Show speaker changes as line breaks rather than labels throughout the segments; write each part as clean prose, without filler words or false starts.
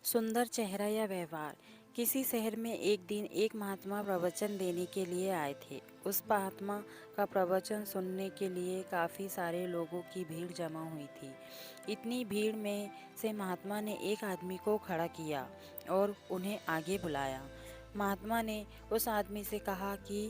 सुंदर चेहरा या व्यवहार। किसी शहर में एक दिन एक महात्मा प्रवचन देने के लिए आए थे। उस महात्मा का प्रवचन सुनने के लिए काफ़ी सारे लोगों की भीड़ जमा हुई थी। इतनी भीड़ में से महात्मा ने एक आदमी को खड़ा किया और उन्हें आगे बुलाया। महात्मा ने उस आदमी से कहा कि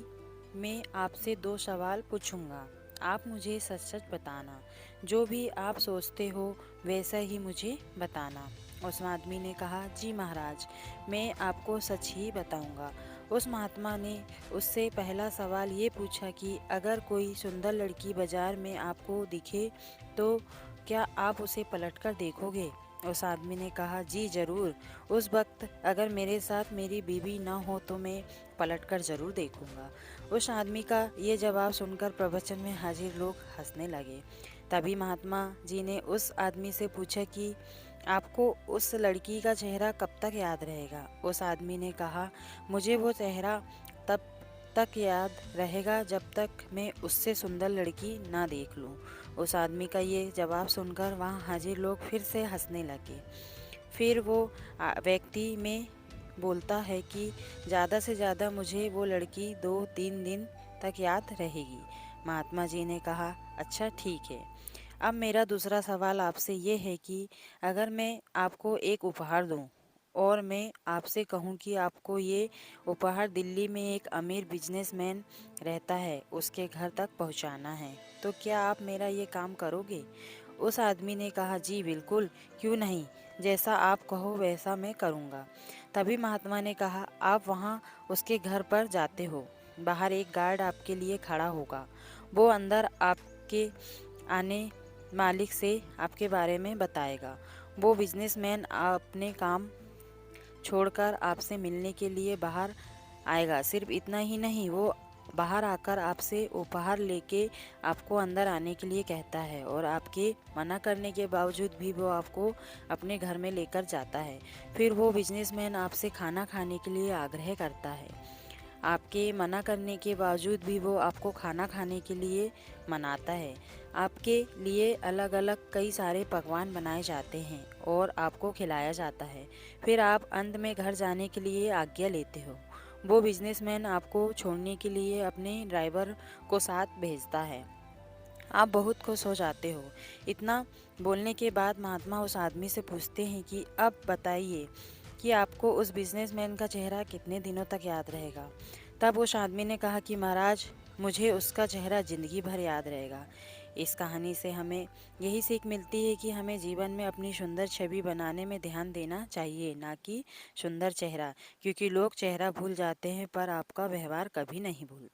मैं आपसे दो सवाल पूछूंगा। आप मुझे सच सच बताना। जो भी आप सोचते हो वैसा ही मुझे बताना। उस आदमी ने कहा, जी महाराज, मैं आपको सच ही बताऊंगा। उस महात्मा ने उससे पहला सवाल ये पूछा कि अगर कोई सुंदर लड़की बाजार में आपको दिखे तो क्या आप उसे पलटकर देखोगे? उस आदमी ने कहा, जी ज़रूर। उस वक्त अगर मेरे साथ मेरी बीवी ना हो तो मैं पलटकर ज़रूर देखूंगा। उस आदमी का ये जवाब सुनकर प्रवचन में हाजिर लोग हंसने लगे। तभी महात्मा जी ने उस आदमी से पूछा कि आपको उस लड़की का चेहरा कब तक याद रहेगा? उस आदमी ने कहा, मुझे वो चेहरा तब तक याद रहेगा जब तक मैं उससे सुंदर लड़की ना देख लूं। उस आदमी का ये जवाब सुनकर वहाँ हाजिर लोग फिर से हंसने लगे। फिर वो व्यक्ति में बोलता है कि ज़्यादा से ज़्यादा मुझे वो लड़की 2-3 दिन तक याद रहेगी। महात्मा जी ने कहा, अच्छा ठीक है। अब मेरा दूसरा सवाल आपसे ये है कि अगर मैं आपको एक उपहार दूं और मैं आपसे कहूं कि आपको ये उपहार दिल्ली में एक अमीर बिजनेसमैन रहता है, उसके घर तक पहुंचाना है, तो क्या आप मेरा ये काम करोगे? उस आदमी ने कहा, जी बिल्कुल, क्यों नहीं, जैसा आप कहो वैसा मैं करूँगा। तभी महात्मा ने कहा, आप वहाँ उसके घर पर जाते हो, बाहर एक गार्ड आपके लिए खड़ा होगा। वो अंदर आपके आने मालिक से आपके बारे में बताएगा। वो बिजनेसमैन अपने काम छोड़कर आपसे मिलने के लिए बाहर आएगा। सिर्फ इतना ही नहीं, वो बाहर आकर आपसे उपहार लेके आपको अंदर आने के लिए कहता है और आपके मना करने के बावजूद भी वो आपको अपने घर में लेकर जाता है। फिर वो बिजनेसमैन आपसे खाना खाने के लिए आग्रह करता है। आपके मना करने के बावजूद भी वो आपको खाना खाने के लिए मनाता है। आपके लिए अलग अलग कई सारे पकवान बनाए जाते हैं और आपको खिलाया जाता है। फिर आप अंत में घर जाने के लिए आज्ञा लेते हो। वो बिजनेसमैन आपको छोड़ने के लिए अपने ड्राइवर को साथ भेजता है। आप बहुत खुश हो जाते हो। इतना बोलने के बाद महात्मा उस आदमी से पूछते हैं कि अब बताइए कि आपको उस बिजनेसमैन का चेहरा कितने दिनों तक याद रहेगा? तब उस आदमी ने कहा कि महाराज, मुझे उसका चेहरा ज़िंदगी भर याद रहेगा। इस कहानी से हमें यही सीख मिलती है कि हमें जीवन में अपनी सुंदर छवि बनाने में ध्यान देना चाहिए, ना कि सुंदर चेहरा, क्योंकि लोग चेहरा भूल जाते हैं पर आपका व्यवहार कभी नहीं भूलते।